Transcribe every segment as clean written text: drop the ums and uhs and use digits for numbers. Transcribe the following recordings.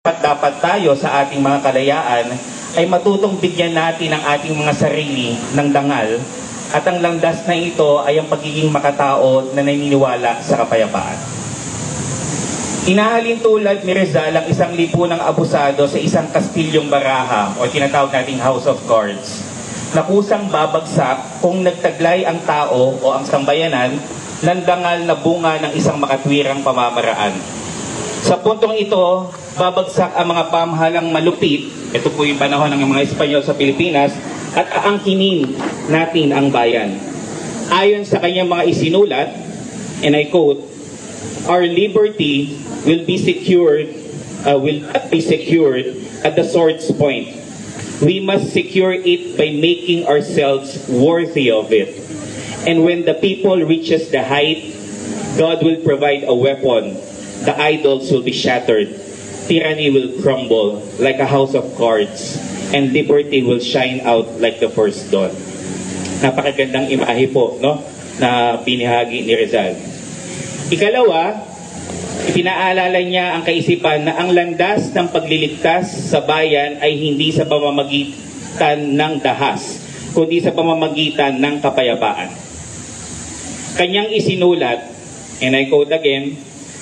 dapat tayo sa ating mga kalayaan ay matutong bigyan natin ang ating mga sarili ng dangal at ang landas na ito ay ang pagiging makatao na naniniwala sa kapayapaan. Inahalin tulad ni Rizal ang isang lipunang abusado sa isang kastilyong baraha o tinatawag nating House of Cards na kusang babagsak kung nagtaglay ang tao o ang sambayanan ng dangal na bunga ng isang makatwirang pamamaraan. Sa puntong ito, babagsak ang mga pamahalang malupit, ito po yung panahon ng mga Espanyol sa Pilipinas, at aangkinin natin ang bayan. Ayon sa kanyang mga isinulat, and I quote, "Our liberty will not be secured at the sword's point. We must secure it by making ourselves worthy of it. And when the people reaches the height, God will provide a weapon. The idols will be shattered. Tyranny will crumble like a house of cards, and liberty will shine out like the first dawn." Napakagandang imahe po, no, na binahagi ni Rizal. Ikalawa, ipinaalala niya ang kaisipan na ang landas ng pagliligtas sa bayan ay hindi sa pamamagitan ng dahas, kundi sa pamamagitan ng kapayapaan. Kanyang isinulat, and I quote again,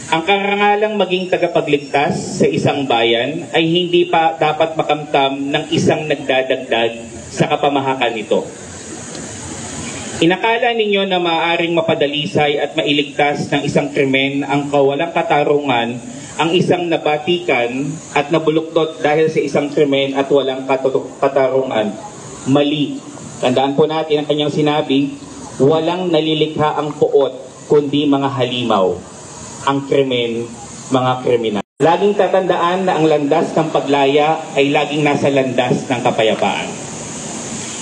"Ang karangalang maging tagapagligtas sa isang bayan ay hindi pa dapat makamtam ng isang nagdadagdag sa kapamahakan nito. Inakala ninyo na maaaring mapadalisay at mailigtas ng isang krimen ang kawalang katarungan ang isang nabatikan at nabuluktot dahil sa isang krimen at walang katarungan. Mali. Tandaan po natin ang kanyang sinabi, walang nalilikha ang puot kundi mga halimaw. Ang krimen, mga kriminal." Laging tatandaan na ang landas ng paglaya ay laging nasa landas ng kapayapaan.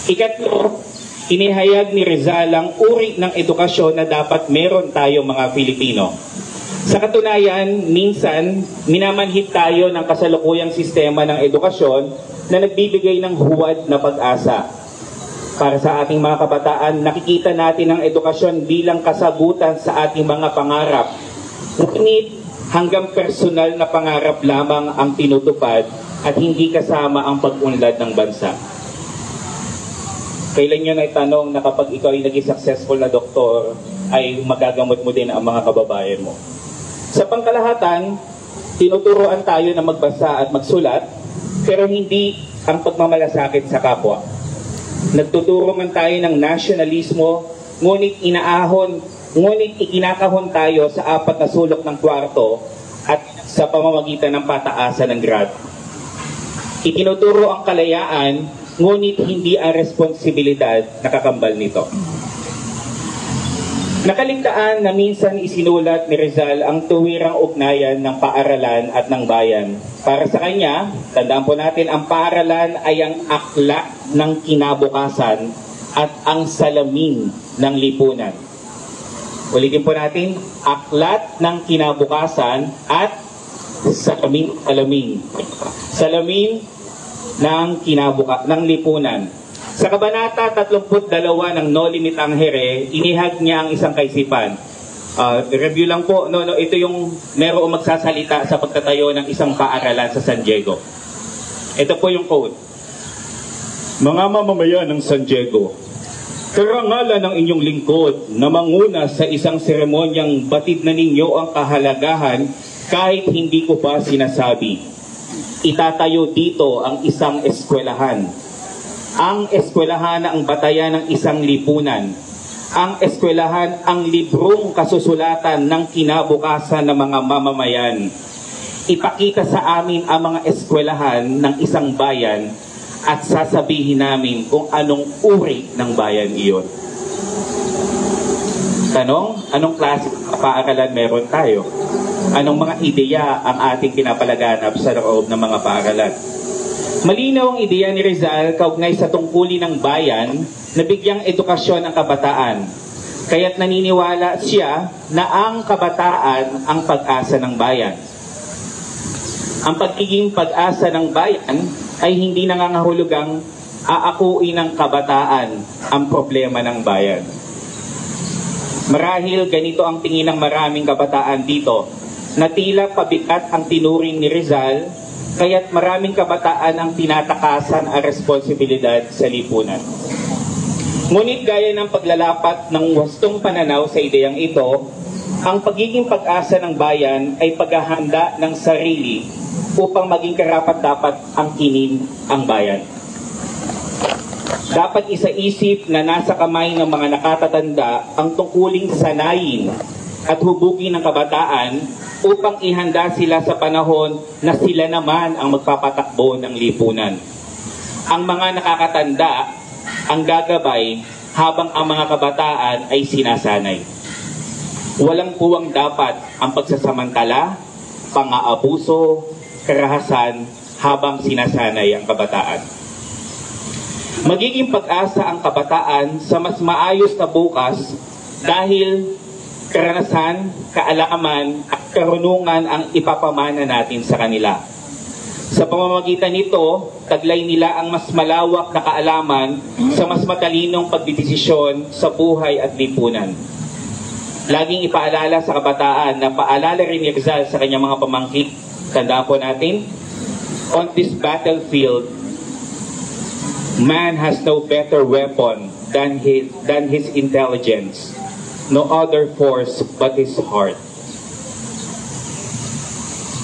Ikatlo, inihayag ni Rizal ang uri ng edukasyon na dapat meron tayo mga Pilipino. Sa katunayan, minsan, minamanhid tayo ng kasalukuyang sistema ng edukasyon na nagbibigay ng huwad na pag-asa. Para sa ating mga kabataan, nakikita natin ang edukasyon bilang kasagutan sa ating mga pangarap. Ngunit hanggang personal na pangarap lamang ang tinutupad at hindi kasama ang pag-unlad ng bansa. Kailan nyo na itanong na kapag ikaw ay naging successful na doktor, ay magagamot mo din ang mga kababayan mo? Sa pangkalahatan, tinuturoan tayo na magbasa at magsulat, pero hindi ang pagmamalasakit sa kapwa. Nagtuturo man tayo ng nasyonalismo, ngunit ikinakahon tayo sa apat na sulok ng kwarto at sa pamamagitan ng pataasan ng grad. Itinuturo ang kalayaan, ngunit hindi ang responsibilidad na kakambal nito. Nakaligtaan na minsan isinulat ni Rizal ang tuwirang ugnayan ng paaralan at ng bayan. Para sa kanya, tandaan po natin, ang paaralan ay ang aklat ng kinabukasan at ang salamin ng lipunan. Ulitin po natin, aklat ng kinabukasan at salamin ng lipunan. Sa Kabanata 32 ng Noli Me Tangere, inihag niya ang isang kaisipan. Review lang po, ito yung merong magsasalita sa pagtatayo ng isang paaralan sa San Diego. Ito po yung quote. "Mga mamamayan ng San Diego, karangalan ng inyong lingkod na manguna sa isang seremonyang batid na ninyo ang kahalagahan kahit hindi ko pa sinasabi. Itatayo dito ang isang eskwelahan. Ang eskwelahan ang batayan ng isang lipunan. Ang eskwelahan ang librong kasusulatan ng kinabukasan ng mga mamamayan. Ipakita sa amin ang mga eskwelahan ng isang bayan at sasabihin namin kung anong uri ng bayan iyon." Tanong, anong klase ng paaralan meron tayo? Anong mga ideya ang ating pinapalaganap sa loob ng mga paaralan? Malinaw ang ideya ni Rizal kaugnay sa tungkulin ng bayan na bigyang edukasyon ang kabataan. Kaya't naniniwala siya na ang kabataan ang pag-asa ng bayan. Ang pagiging pag-asa ng bayan ay hindi nangangahulugang aakuin ng kabataan ang problema ng bayan. Marahil ganito ang tingin ng maraming kabataan dito, na tila pabigat ang tinuring ni Rizal kaya't maraming kabataan ang tinatakasan ang responsibilidad sa lipunan. Ngunit gaya ng paglalapat ng wastong pananaw sa ideyang ito, ang pagiging pag-asa ng bayan ay paghahanda ng sarili upang maging karapat-dapat ang kinin ang bayan. Dapat isaisip na nasa kamay ng mga nakatatanda ang tungkuling sanayin at hubugin ng kabataan upang ihanda sila sa panahon na sila naman ang magpapatakbo ng lipunan. Ang mga nakakatanda ang gagabay habang ang mga kabataan ay sinasanay. Walang puwang dapat ang pagsasamantala, pang-aabuso, karahasan habang sinasanay ang kabataan. Magiging pag-asa ang kabataan sa mas maayos na bukas dahil karanasan, kaalaman at karunungan ang ipapamana natin sa kanila. Sa pamamagitan nito, taglay nila ang mas malawak na kaalaman sa mas matalinong pagdidesisyon sa buhay at lipunan. Laging ipaalala sa kabataan na paalala rin ni Rizal sa kanyang mga pamangkin. Tandaan po natin, on this battlefield, man has no better weapon than his intelligence, no other force but his heart.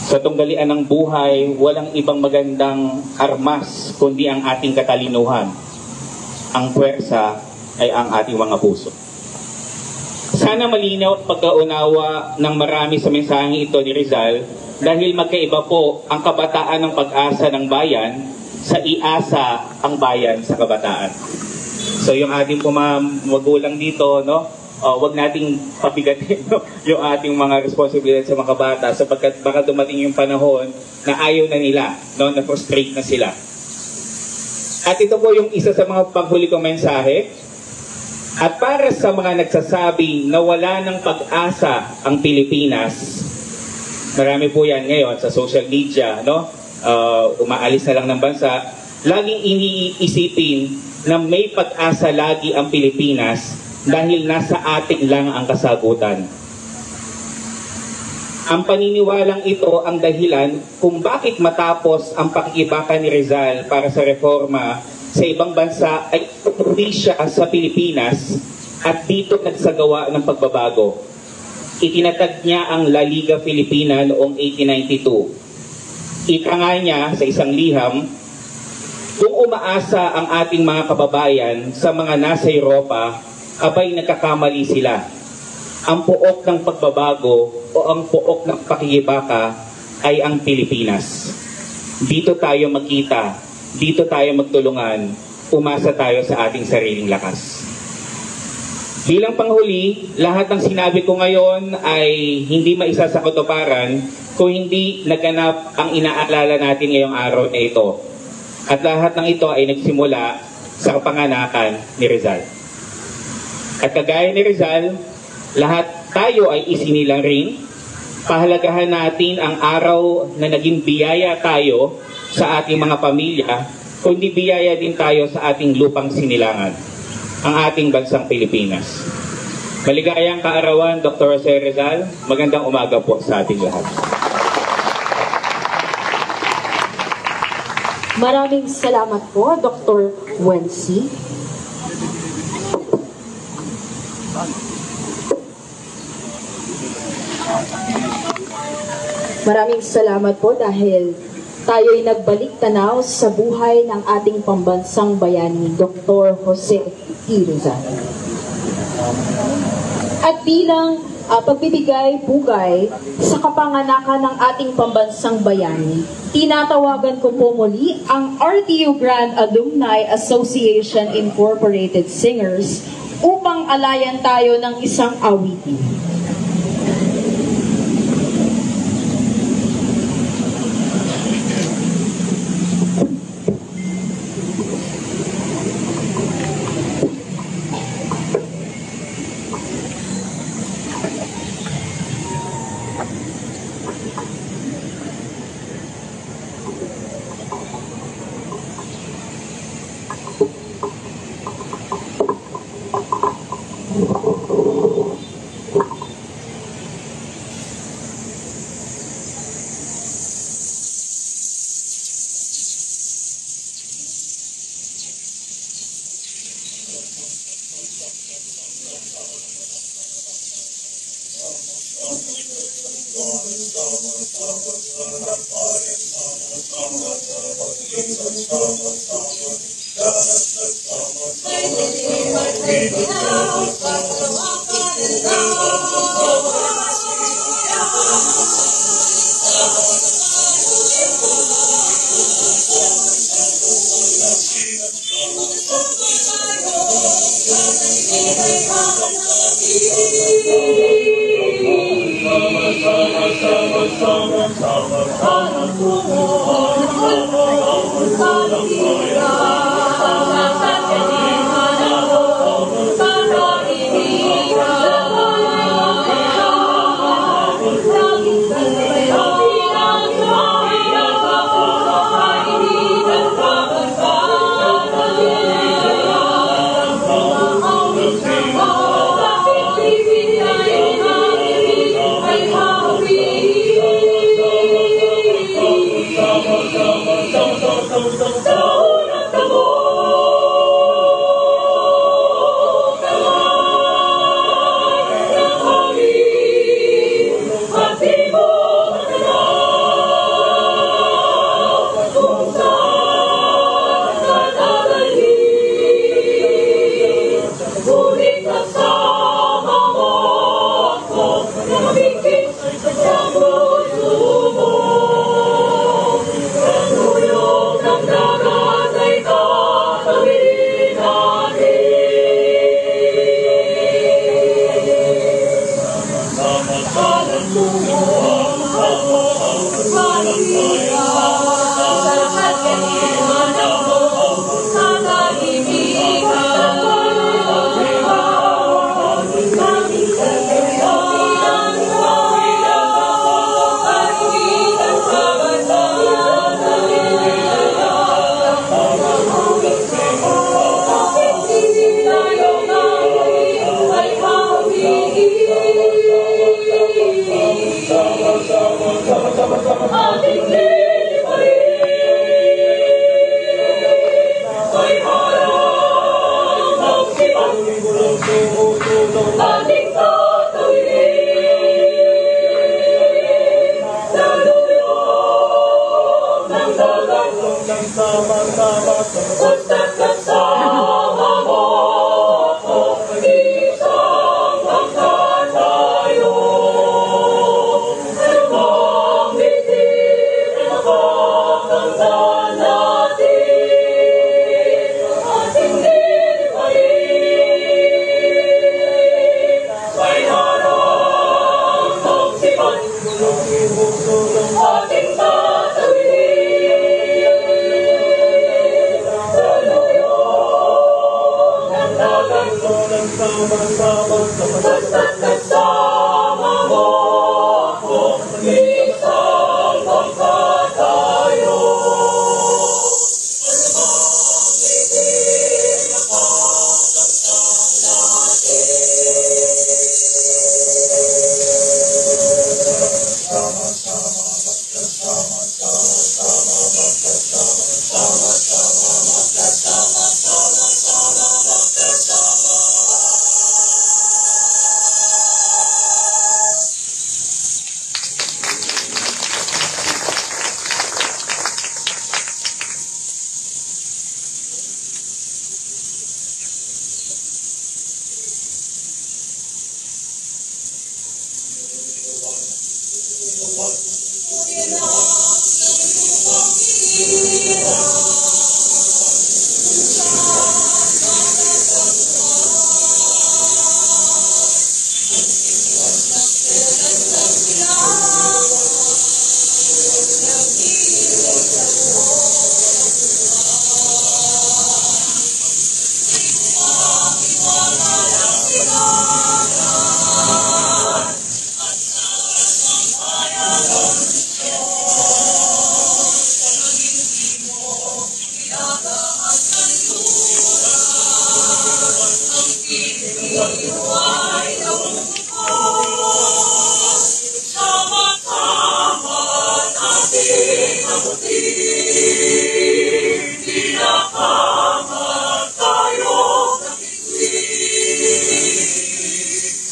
Sa tunggalian ng buhay, walang ibang magandang armas kundi ang ating katalinuhan. Ang puwersa ay ang ating mga puso. Sana malinaw at pagkaunawa ng marami sa mensaheng ito ni Rizal dahil magkaiba po ang kabataan ng pag-asa ng bayan sa iasa ang bayan sa kabataan. So yung ating magulang dito, no? Wag nating pabigatin yung ating mga responsibilidad sa mga bata sapagkat baka dumating yung panahon na ayaw na nila, no? Na-frustrate na sila. At ito po yung isa sa mga panghuli kong mensahe. At para sa mga nagsasabing na wala ng pag-asa ang Pilipinas, marami po yan ngayon sa social media, no? Umaalis na lang ng bansa, laging iniisipin na may pag-asa lagi ang Pilipinas dahil nasa atin lang ang kasagutan. Ang paniniwalang ito ang dahilan kung bakit matapos ang pakikibaka ni Rizal para sa reforma sa ibang bansa ay umuwi siya sa Pilipinas at dito nagsagawa ng pagbabago. Itinatag niya ang La Liga Filipina noong 1892. Ika nga niya sa isang liham, kung umaasa ang ating mga kababayan sa mga nasa Europa, abay nagkakamali sila. Ang puok ng pagbabago o ang puok ng pakikibaka ay ang Pilipinas. Dito tayo magkita, dito tayo magtulungan, umasa tayo sa ating sariling lakas. Bilang panghuli, lahat ng sinabi ko ngayon ay hindi maisa sa katuparan kung hindi naganap ang inaalala natin ngayong araw na ito. At lahat ng ito ay nagsimula sa kapanganakan ni Rizal. At kagaya ni Rizal, lahat tayo ay isinilang rin. Pahalagahan natin ang araw na naging biyaya tayo sa ating mga pamilya, kundi biyaya din tayo sa ating lupang sinilangan, ang ating bansang Pilipinas. Maligayang kaarawan, Dr. Jose Rizal. Magandang umaga po sa ating lahat. Maraming salamat po, Dr. Wency. Maraming salamat po dahil tayo'y nagbalik tanaw sa buhay ng ating pambansang bayani, Dr. Jose E. Rizal. At bilang pagbibigay-pugay sa kapanganakan ng ating pambansang bayani, tinatawagan ko po muli ang RTU Grand Alumni Association Incorporated Singers upang alayan tayo ng isang awitin.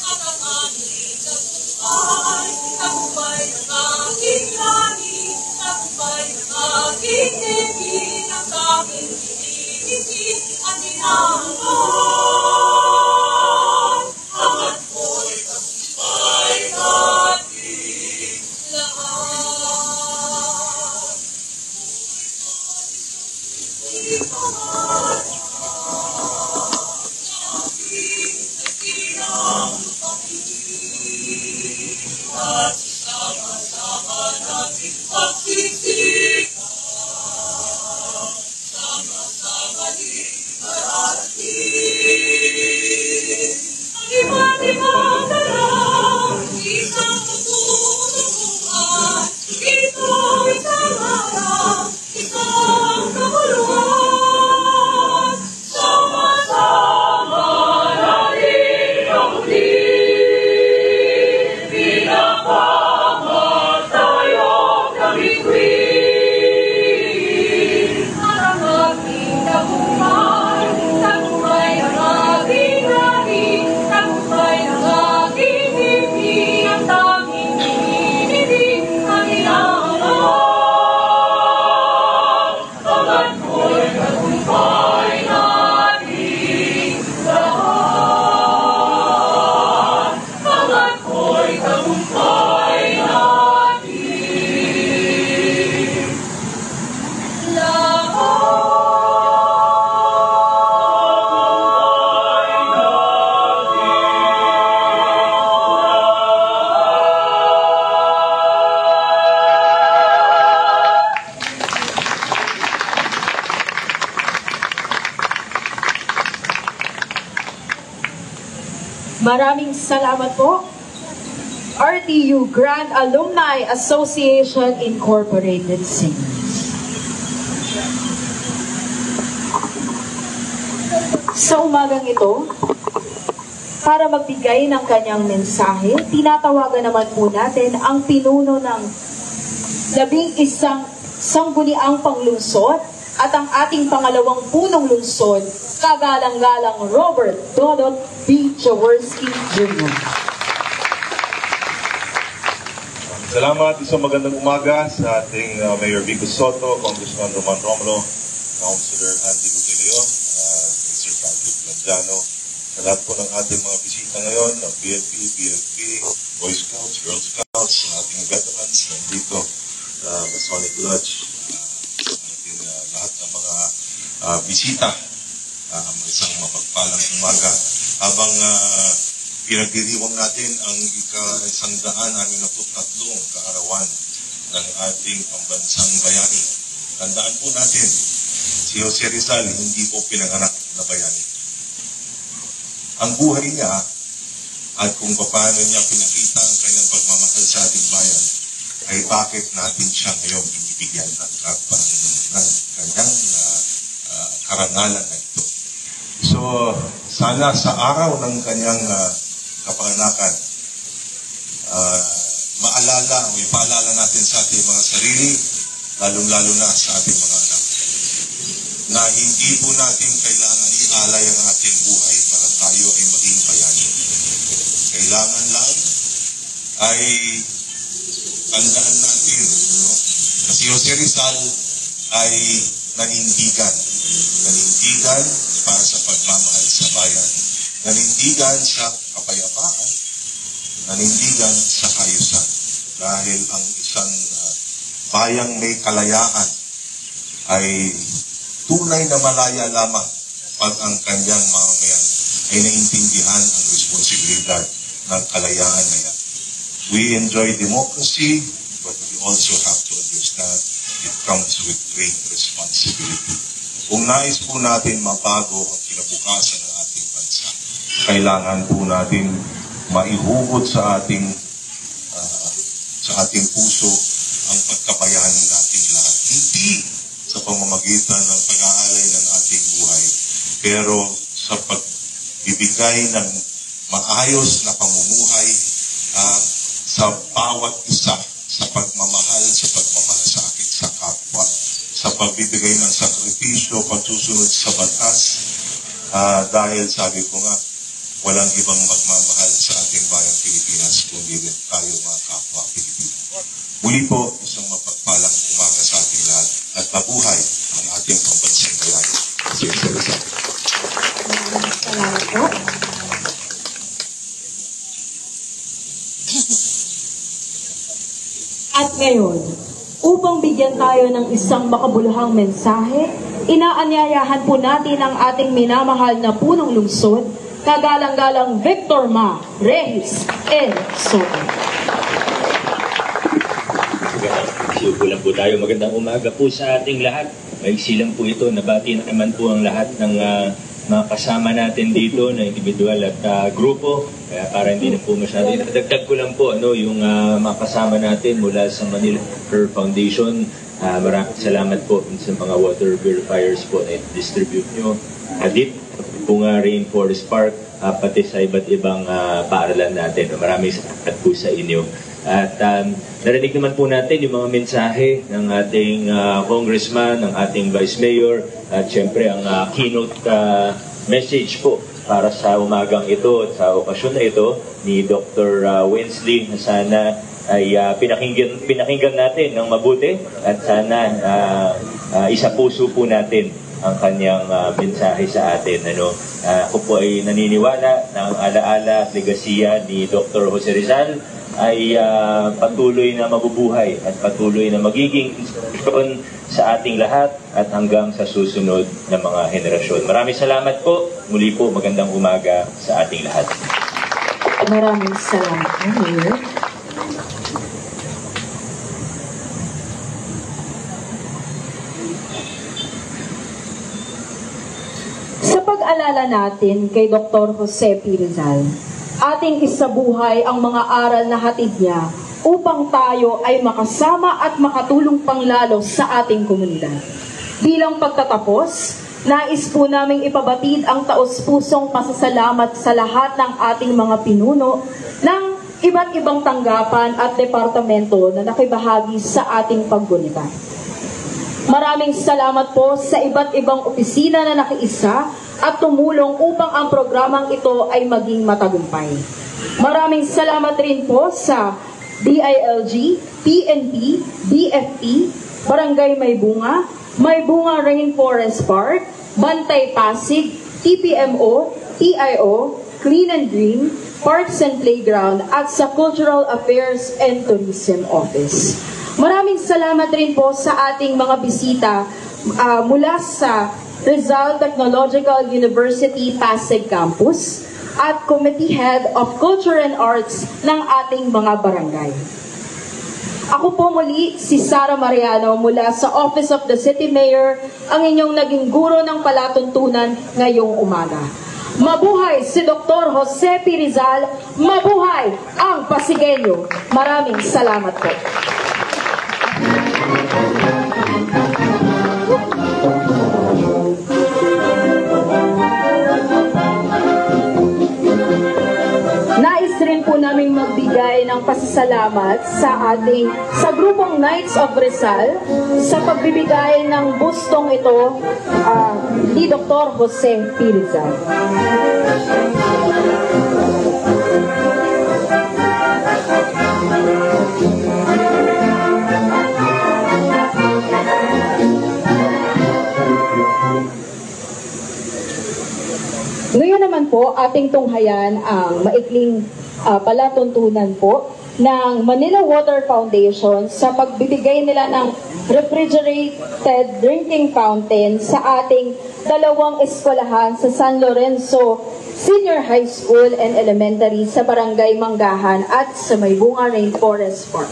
At ang aming tagumpay, ang buhay ng aking Ibigin ang aming iisip at inaangat. Angat mo'y tagumpay natin lahat. Ipangat at sama-sama natin pagsisikap, sama-sama din mararating. Ang iba't ibang dalaw, isang tutulungan, ito isang araw, isang kabuluhan. Sama-sama natin ang pinapangat tayo na bituin. Ang ating tagumpay, tagumpay ng ating lahi, tagumpay ng ating bibig, ang tanging ibig ang inaangat. Angat mo'y tagumpay natin lahat. Angat mo'y tagumpay natin lahat. Maraming salamat po. RTU Grand Alumni Association Incorporated Singers. Sa umagang ito, para magbigay ng kanyang mensahe, tinatawagan naman po natin ang pinuno ng 11 sangguniang panglungsod at ang ating pangalawang punong lungsod, kagalang-galang Robert Dodot B. Jaworski Jr. Salamat, isang magandang umaga sa ating Mayor Vico Soto, Congressman Roman Romulo, Councilor Andy Ludelio, Mr. Patrick Lanjano, sa lahat po ng ating mga bisita ngayon, ng PNP, BFP, Boy Scouts, Girl Scouts, sa ating veterans nandito sa Masonic Lodge, sa ating lahat ng mga bisita, isang mapagpalang umaga. Habang pinagdiriwang natin ang ika-163 kaarawan ng ating pambansang bayani. Tandaan po natin, si Jose Rizal hindi po pinanganak na bayani. Ang buhay niya at kung paano niya pinakita ang kanyang pagmamahal sa ating bayan ay bakit natin siya ngayon binibigyan ng kanyang karangalan na ito. So, sana sa araw ng kanyang kapanganakan, maalala o ipaalala natin sa ating mga sarili, lalong-lalo na sa ating mga anak, na hindi po natin kailangan ialay ang ating buhay para tayo ay maging bayani. Kailangan lang ay tandaan natin na si Jose Rizal ay nanindigan para sa pagmamahal sa bayan, nanindigan sa kapayapaan, nanindigan sa kaayusan. Dahil ang isang bayang may kalayaan ay tunay na malaya lamang pag ang kanyang mamamayan ay naintindihan ang responsibilidad ng kalayaan na yan. We enjoy democracy, but we also have to understand it comes with great responsibility. Kung nais po natin mabago ang kinabukasan ng ating bansa, kailangan po natin maihugot sa ating puso ang pagkabayani natin lahat. Hindi sa pamamagitan ng pag-aalay ng ating buhay, pero sa pagbibigay ng maayos na pamumuhay sa bawat isa, sa pagmamahasakit sa kapwa, sa pagbibigay ng sakripisyo, pagsusunod sa batas, dahil sabi ko nga, walang ibang magmamahal sa ating bayang Pilipinas kundi tayo mga kapwa Pilipino. Muli po, isang mapagpalang umaga sa ating lahat. at mabuhay ang ating pambansang bayani. Salamat po. At ngayon, upang bigyan tayo ng isang makabuluhang mensahe, inaanyayahan po natin ang ating minamahal na punong lungsod, kagalang-galang Victor Ma Reyes N. Soto. Siupo lang po tayo. Magandang umaga po sa ating lahat. Maiksi lang po ito. Nabati naman po ang lahat ng mga kasama natin dito na individual at grupo. Kaya para hindi na po masyado. Dagdag ko lang po yung mga kasama natin mula sa Manila Water Foundation. Maraming salamat po sa mga water purifiers po na distribute nyo. Adip, Bunga Rainforest Park, pati sa iba't ibang paaralan natin. Maraming salamat po sa inyo. At narinig naman po natin yung mga mensahe ng ating congressman, ng ating vice mayor, at syempre ang keynote message po para sa umagang ito at sa okasyon na ito ni Dr. Wensley na sana ay pinakinggan natin ng mabuti at sana isa puso po natin ang kanyang mensahe sa atin. Ako po ay naniniwala na ang alaala at legasiya ni Dr. Jose Rizal ay patuloy na mabubuhay at patuloy na magiging inspirasyon sa ating lahat at hanggang sa susunod na mga henerasyon. Maraming salamat po. Muli po, magandang umaga sa ating lahat. Maraming salamat, Mayor. Sa pag-alala natin kay Dr. Jose P. Rizal, ating isabuhay ang mga aral na hatid niya upang tayo ay makasama at makatulong panglalo sa ating komunidad. Bilang pagtatapos, nais po naming ipabatid ang taos-pusong pasasalamat sa lahat ng ating mga pinuno ng iba't ibang tanggapan at departamento na nakibahagi sa ating paggunita. Maraming salamat po sa iba't ibang opisina na nakiisa at tumulong upang ang programang ito ay maging matagumpay. Maraming salamat rin po sa DILG, PNP, BFP, Barangay Maybunga, Maybunga Rainforest Park, Bantay Pasig, TPMO, TIO, Clean and Green, Parks and Playground at sa Cultural Affairs and Tourism Office. Maraming salamat rin po sa ating mga bisita mula sa Rizal Technological University Pasig Campus at Committee Head of Culture and Arts ng ating mga barangay. Ako po muli si Sara Mariano mula sa Office of the City Mayor, ang inyong naging guro ng palatuntunan ngayong umaga. Mabuhay si Dr. Jose P. Rizal, mabuhay ang Pasigueño. Maraming salamat po. Nais rin po naming magbigay ng pasasalamat sa grupong Knights of Rizal sa pagbibigay ng bustong ito ni Dr. Jose P. Rizal. Ngayon naman po, ating tunghayan ang maikling palatuntunan po ng Manila Water Foundation sa pagbibigay nila ng refrigerated drinking fountain sa ating dalawang eskwelahan sa San Lorenzo Senior High School and Elementary sa Barangay Manggahan at sa Maybunga Rainforest Park.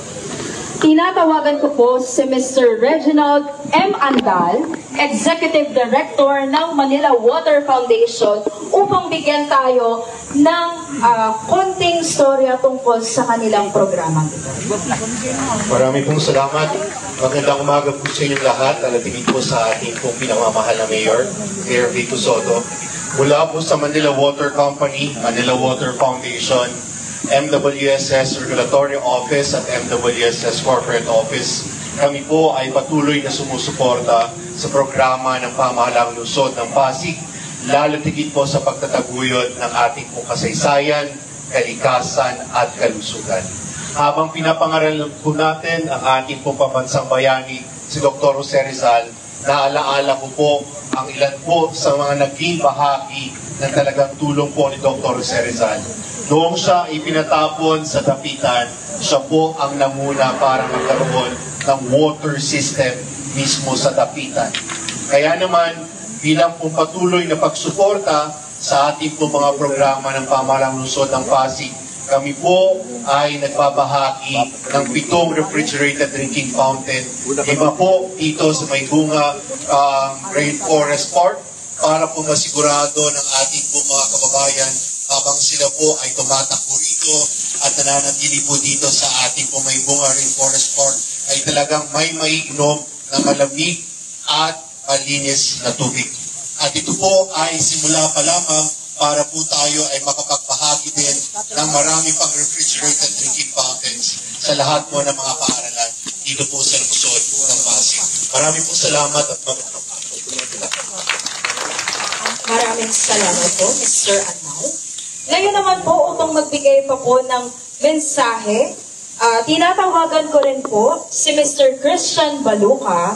Tinatawagan ko po si Mr. Reginald M. Andal, Executive Director ng Manila Water Foundation, upang bigyan tayo ng konting storya tungkol sa kanilang programang ito. Maraming pong salamat. Magandang umaga po sa inyong lahat. Alatingin po sa ating pong pinamamahal na Mayor, Mayor Vico Soto. Mula po sa Manila Water Company, Manila Water Foundation, MWSS Regulatory Office at MWSS Corporate Office, kami po ay patuloy na sumusuporta sa programa ng pamahalang lungsod ng Pasig, lalo tigit po sa pagtataguyod ng ating pong kasaysayan, kalikasan at kalusugan. Habang pinapangaral po natin ang ating pong pambansang bayani si Dr. Jose Rizal, naalaala ko po ang ilan po sa mga naging bahagi ng talagang tulong po ni Dr. Jose Rizal. Noong siya ipinatapon sa dapitan, siya po ang namuna para magkaroon ng water system mismo sa dapitan. Kaya naman, bilang pong patuloy na pagsuporta sa ating po mga programa ng pamahalang lungsod ng Pasig, kami po ay nagbabahagi ng 7 refrigerated drinking fountain. 5 po dito sa may bunga Rainforest Park para po masigurado ng ating po mga kababayan habang sila po ay tumatakbo rito at nananatili po dito sa ating po may bunga Rainforest Park ay talagang may maiinom na malamig at malinis na tubig. At ito po ay simula pa lamang para po tayo ay makapagbahagi din ng marami pang refrigerated drinking fountains sa lahat po ng mga paaralan dito po sa lungsod ng Pasig. Maraming po salamat at Maraming salamat po, Mr. Anal. Ngayon naman po, upang magbigay pa po ng mensahe, tinatawagan ko rin po si Mr. Christian Baluca,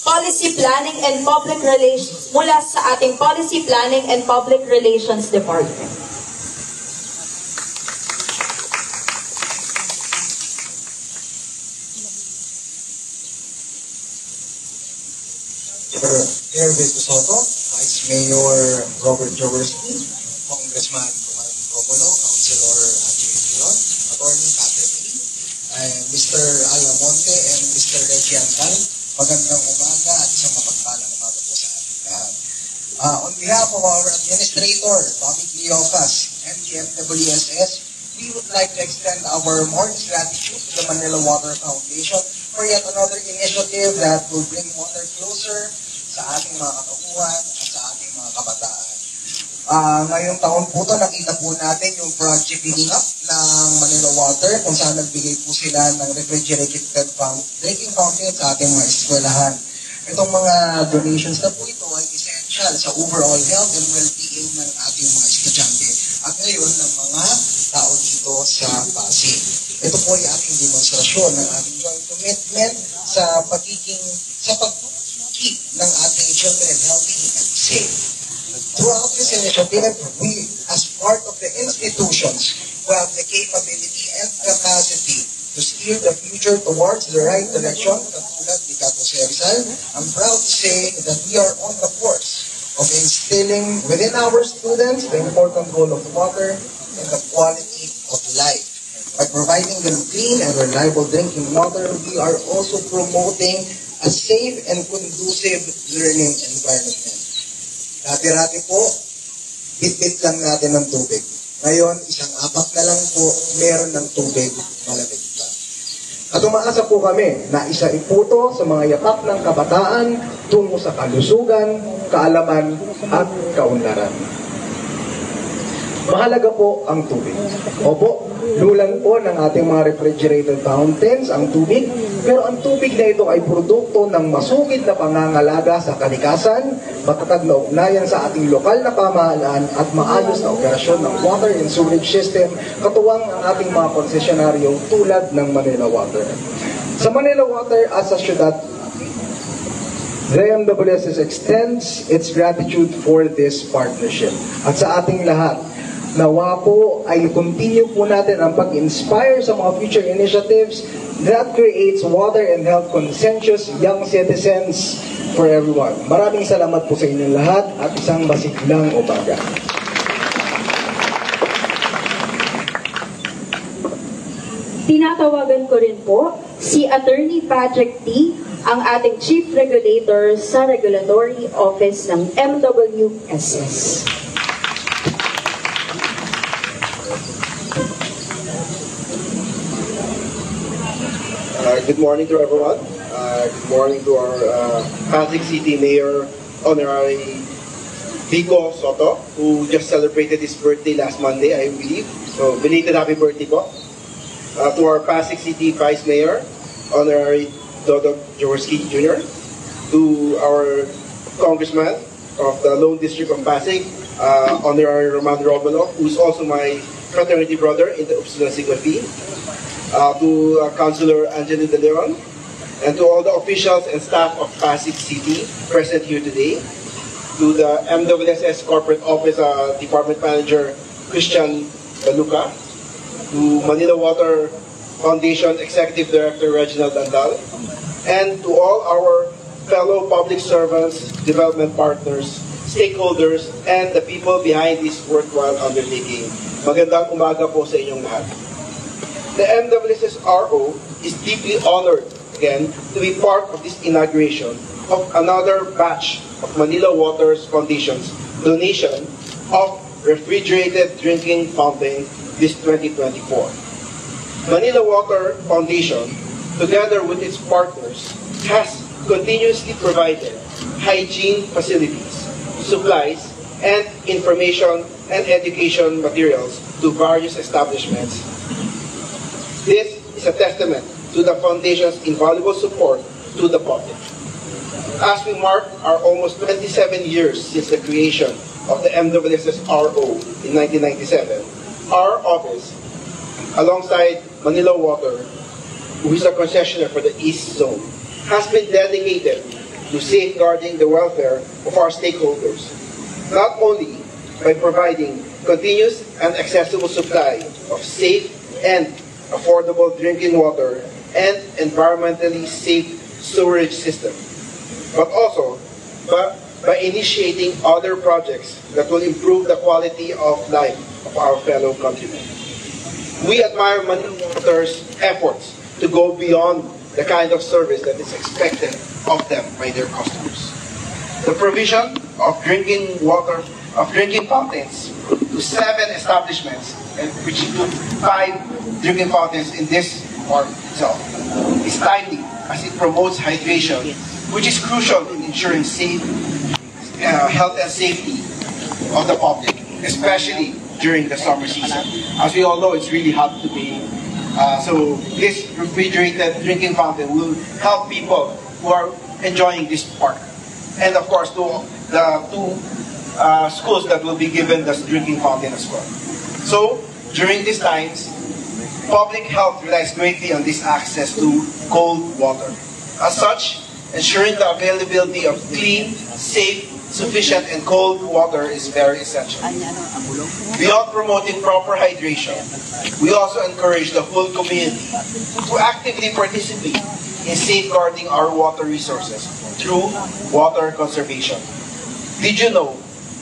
Policy Planning and Public Relations, mula sa ating Policy Planning and Public Relations Department. Mayor Vico Soto, Vice Mayor Robert Jaworski, Congressman Juan Romulo, Councilor Angelo Leon, Attorney Catherine Lee, Mr. Alamonte, and Mr. Reggie Antal. Magandang umaga at isang mapagpalang umaga po sa ating lahat. On behalf of our Administrator, Tommy Cleofas, MGFWSS, we would like to extend our warmest gratitude to the Manila Water Foundation for yet another initiative that will bring water closer sa ating mga katauhan at sa ating mga kabataan. Ngayong taon po ito, nakita po natin yung project cleaning up ng Manila Water kung saan nagbigay po sila ng refrigerated drinking fountain sa ating mga eskwelahan. Itong mga donations na po ito ay essential sa overall health and well-being ng ating mga estudyante at ngayon ng mga tao dito sa Pasig. Ito po ay ating demonstrasyon ng ating joint commitment sa pag-keep ng ating children healthy and safe. Throughout this initiative, we, as part of the institutions, who have the capability and capacity to steer the future towards the right direction, katulad ni Cato Rizal, I'm proud to say that we are on the course of instilling within our students the important role of water and the quality of life. By providing them clean and reliable drinking water, we are also promoting a safe and conducive learning environment. Dati-rati po, bit-bit lang natin ng tubig. Ngayon, isang apak na lang po, meron ng tubig, malamig pa. At umaasa po kami na isa iputo sa mga yapak ng kabataan tungo sa kalusugan, kaalaman, at kaunlaran. Mahalaga po ang tubig. Opo, lulan po ng ating mga refrigerated fountains ang tubig, pero ang tubig na ito ay produkto ng masugid na pangangalaga sa kalikasan, matatag na ugnayan sa ating lokal na pamahalaan at maayos na operasyon ng water and sewage system katuwang ang ating mga konsesyonaryo tulad ng Manila Water. Sa Manila Water as a syudad, the MWSS extends its gratitude for this partnership. At sa ating lahat, nawa po ay continue po natin ang pag-inspire sa mga future initiatives that creates water and health conscientious young citizens for everyone. Maraming salamat po sa inyong lahat at isang masiglang umaga. Tinatawagan ko rin po si Attorney Patrick T., ang ating Chief Regulator sa Regulatory Office ng MWSS. Good morning to everyone. Good morning to our Pasig City Mayor Honorary Vico Soto, who just celebrated his birthday last Monday, I believe. So, belated happy birthday po. To our Pasig City Vice Mayor Honorary Dodo Jaworski Jr., to our Congressman of the Lone District of Pasig, Honorary Romando Romulo, who's also my fraternity brother in the Upsilon Sigma Phi, to Councilor Angelo De Leon, and to all the officials and staff of Pasig City present here today, to the MWSS Corporate Office Department Manager Christian Baluca, to Manila Water Foundation Executive Director Reginald Andal, and to all our fellow public servants, development partners, stakeholders, and the people behind this worthwhile undertaking. Magandang umaga po sa inyong lahat. The MWSS-RO is deeply honored again to be part of this inauguration of another batch of Manila Water Foundation's donation of refrigerated drinking fountain this 2024. Manila Water Foundation, together with its partners, has continuously provided hygiene facilities, supplies, and information and education materials to various establishments. This is a testament to the Foundation's invaluable support to the public. As we mark our almost 27 years since the creation of the MWSS-RO in 1997, our office, alongside Manila Water, who is a concessionaire for the East Zone, has been dedicated to safeguarding the welfare of our stakeholders, not only by providing continuous and accessible supply of safe and affordable drinking water and environmentally safe sewerage system, but also by initiating other projects that will improve the quality of life of our fellow countrymen. We admire Manila Water's efforts to go beyond the kind of service that is expected of them by their customers. The provision of drinking water, of drinking fountains to 7 establishments, and which include 5 drinking fountains in this park itself, is timely as it promotes hydration, which is crucial in ensuring safe health and safety of the public, especially during the summer season. As we all know, it's really hot today. So this refrigerated drinking fountain will help people who are enjoying this park. And of course, to the 2 schools that will be given this drinking fountain as well. So during these times, public health relies greatly on this access to cold water. As such, ensuring the availability of clean, safe, sufficient, and cold water is very essential. Beyond promoting proper hydration, we also encourage the full community to actively participate in safeguarding our water resources through water conservation. Did you know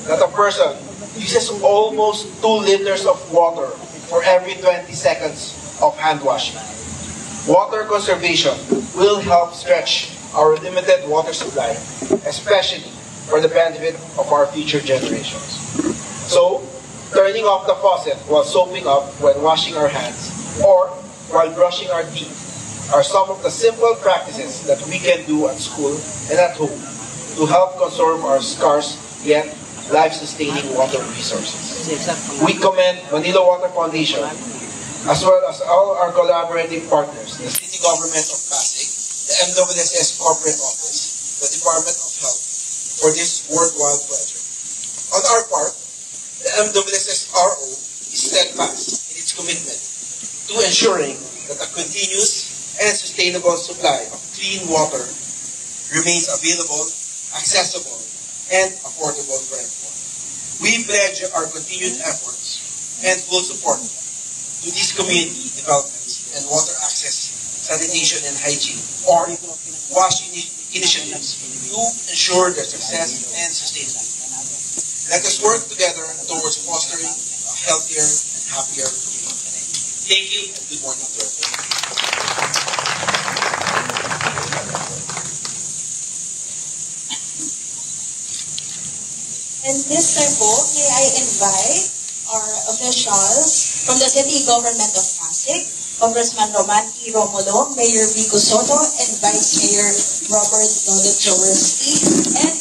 that a person uses almost 2 liters of water for every 20 seconds of hand washing? Water conservation will help stretch our limited water supply, especially for the benefit of our future generations. So, turning off the faucet while soaping up when washing our hands or while brushing our teeth are some of the simple practices that we can do at school and at home to help conserve our scarce yet life-sustaining water resources. We commend Manila Water Foundation as well as all our collaborative partners, the City Government of Pasig, the MWSS Corporate Office, the Department of Health, for this worthwhile project. On our part, the MWSS-RO is steadfast in its commitment to ensuring that a continuous and sustainable supply of clean water remains available, accessible, and affordable for everyone. We pledge our continued efforts and full support to these community developments and water access, sanitation, and hygiene, or WASH initiatives to ensure their success and sustainability. Let us work together towards fostering a healthier and happier community. Thank you and good morning to everyone. And this time po, may I invite our officials from the City Government of Pasig, Congressman Romanti Romulo, Mayor Vico Soto, and Vice Mayor Robert Dodo Jaworski, and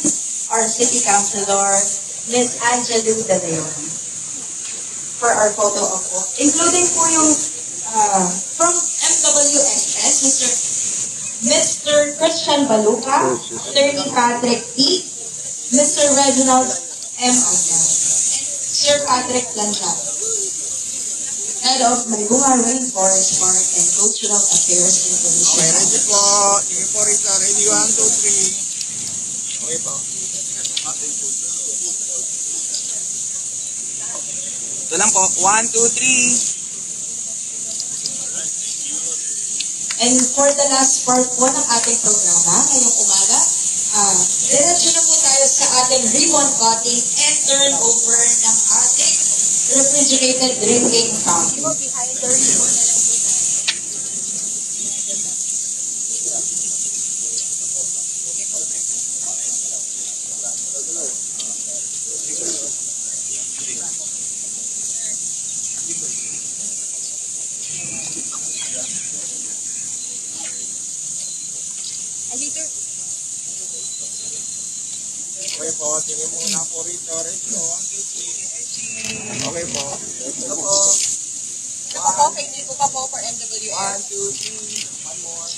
our City Councilor, Ms. Angelu De Leon, for our photo op po. Including po yung from MWSS, Mr. Christian Baluca, Attorney Patrick T., Mr. Reginald M. Andal, and Sir Patrick Blanchard. Head of Maribunga Rainforest Park and Cultural Affairs Information. Okay, ready po. Sige po, Rita. Ready, 1, 2, 3. Okay po. Ito lang po. 1, 2, 3. And for the last part po ng ating programa ngayong umaga, diretso na po tayo sa ating ribbon cutting and turnover ng ating refrigerated drinking fountain. Behind the ribbon na lang po tayo. Okay po. Sige muna po rito. Ready po. 1, 2, 3. Okay po. Ito po. Ito pa po, kay Nico pa po for MWF. 1, 2, 3. One more.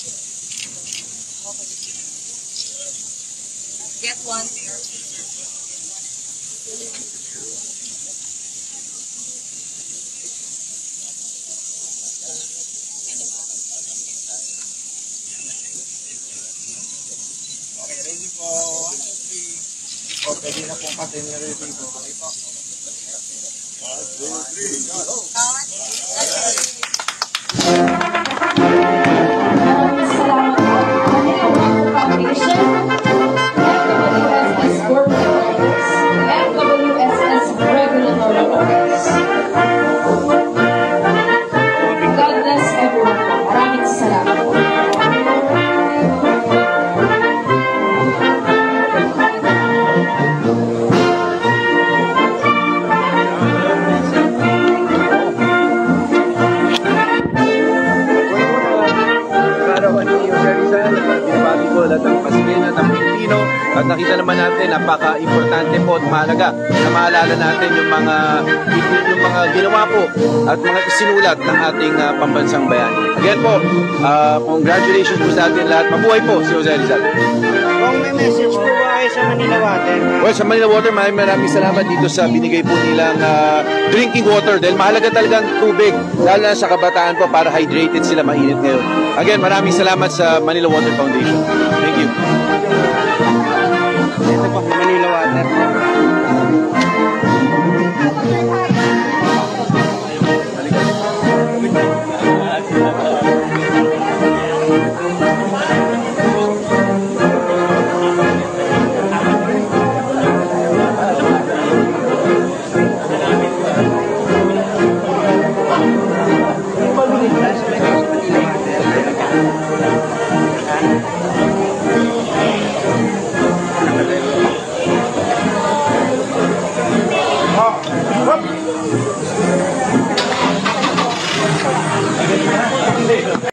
Get one there. Okay, ready po. 1, 2, 3. O, pwede na pong patin niya ready po. Okay po. 1, 2, 3. Go! Salamat po. Manila Water Foundation, FWSS Corporate Office, FWSS Regulatory Office. God bless everyone. Maraming salamat po. Karawan ni Jose Rizal at binabati ko lahat ng Pasilina at ng Pilipino at nakita naman natin napaka-importante po at mahalaga na maalala natin yung mga ginawa po at mga isinulat ng ating pambansang bayani. Again po, congratulations po sa atin lahat. Mabuhay po si Jose Rizal. Kung may message po ba kayo sa Manila Water? Well, sa Manila Water, maraming salamat dito sa binigay po nilang drinking water dahil mahalaga talagang tubig, lalo na sa kabataan po para hydrated sila, mainit ngayon. Again, maraming salamat sa Manila Water Foundation. Thank you. Ito po, Manila Water.